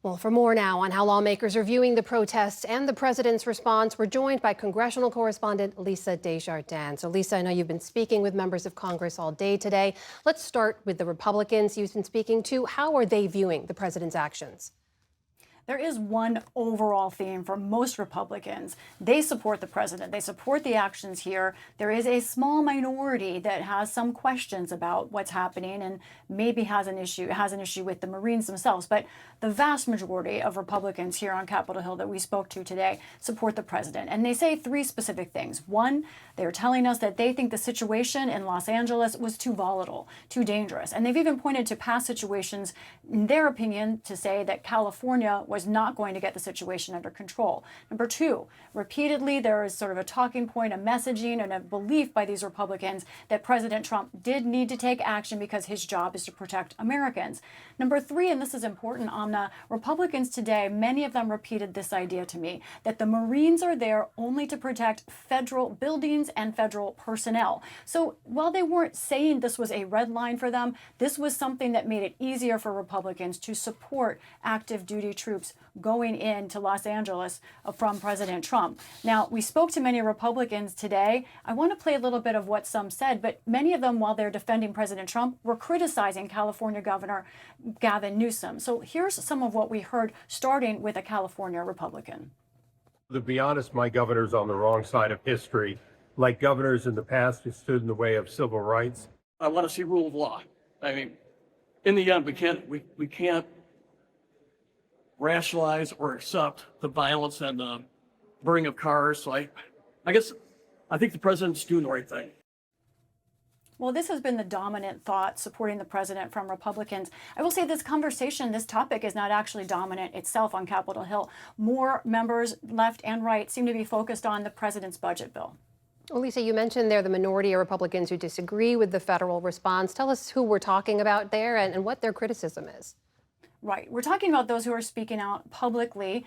Well, for more now on how lawmakers are viewing the protests and the president's response, we're joined by congressional correspondent Lisa Desjardins. So, Lisa, I know you've been speaking with members of Congress all day today. Let's start with the Republicans you've been speaking to. How are they viewing the president's actions? There is one overall theme for most Republicans. They support the president. They support the actions here. There is a small minority that has some questions about what's happening and maybe has an issue with the Marines themselves. But the vast majority of Republicans here on Capitol Hill that we spoke to today support the president. And they say three specific things. One, they're telling us that they think the situation in Los Angeles was too volatile, too dangerous. And they've even pointed to past situations, in their opinion, to say that California was not going to get the situation under control. Number two, repeatedly there is sort of a talking point, a messaging, and a belief by these Republicans that President Trump did need to take action because his job is to protect Americans. Number three, and this is important, Amna, Republicans today, many of them repeated this idea to me, that the Marines are there only to protect federal buildings and federal personnel. So while they weren't saying this was a red line for them, this was something that made it easier for Republicans to support active duty troops going into Los Angeles from President Trump. Now, we spoke to many Republicans today. I want to play a little bit of what some said, but many of them, while they're defending President Trump, were criticizing California Governor Gavin Newsom. So here's some of what we heard, starting with a California Republican. To be honest, my governor's on the wrong side of history. Like governors in the past who stood in the way of civil rights. I want to see rule of law. I mean, in the end, we can't rationalize or accept the violence and the burning of cars. So I think the president's doing the right thing. Well, this has been the dominant thought supporting the president from Republicans. I will say this conversation, this topic is not actually dominant itself on Capitol Hill. More members, left and right, seem to be focused on the president's budget bill. Well, Lisa, you mentioned there the minority of Republicans who disagree with the federal response. Tell us who we're talking about there and what their criticism is. Right. We're talking about those who are speaking out publicly.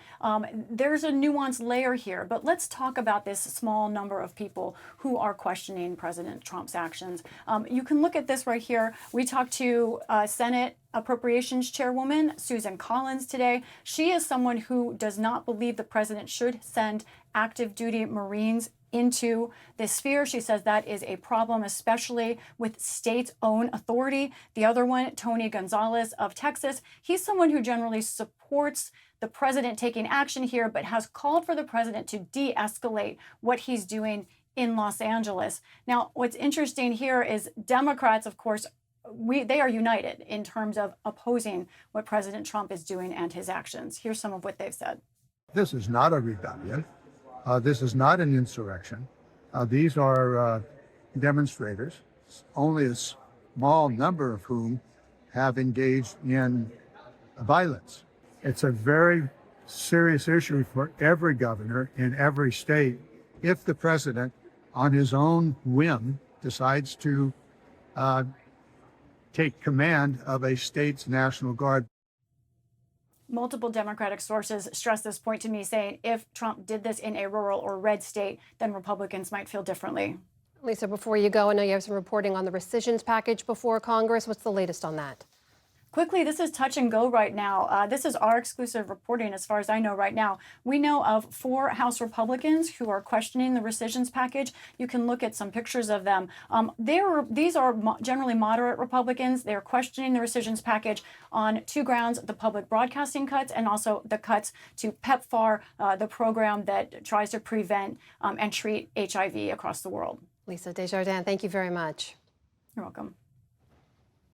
There's a nuanced layer here, but let's talk about this small number of people who are questioning President Trump's actions. You can look at this right here. We talked to Senate Appropriations Chairwoman Susan Collins today. She is someone who does not believe the president should send active duty Marines into this sphere. She says that is a problem, especially with state-owned authority. The other one, Tony Gonzalez of Texas, he's someone who generally supports the president taking action here, but has called for the president to de-escalate what he's doing in Los Angeles. Now, what's interesting here is Democrats, of course, they are united in terms of opposing what President Trump is doing and his actions. Here's some of what they've said. This is not a rebellion. This is not an insurrection. These are demonstrators, only a small number of whom have engaged in violence. It's a very serious issue for every governor in every state if the president, on his own whim, decides to take command of a state's National Guard. Multiple Democratic sources stress this point to me, saying if Trump did this in a rural or red state, then Republicans might feel differently. Lisa, before you go, I know you have some reporting on the rescissions package before Congress. What's the latest on that? Quickly, this is touch and go right now. This is our exclusive reporting as far as I know right now. We know of 4 House Republicans who are questioning the rescissions package. You can look at some pictures of them. These are generally moderate Republicans. They're questioning the rescissions package on 2 grounds: the public broadcasting cuts and also the cuts to PEPFAR, the program that tries to prevent and treat HIV across the world. Lisa Desjardins, thank you very much. You're welcome.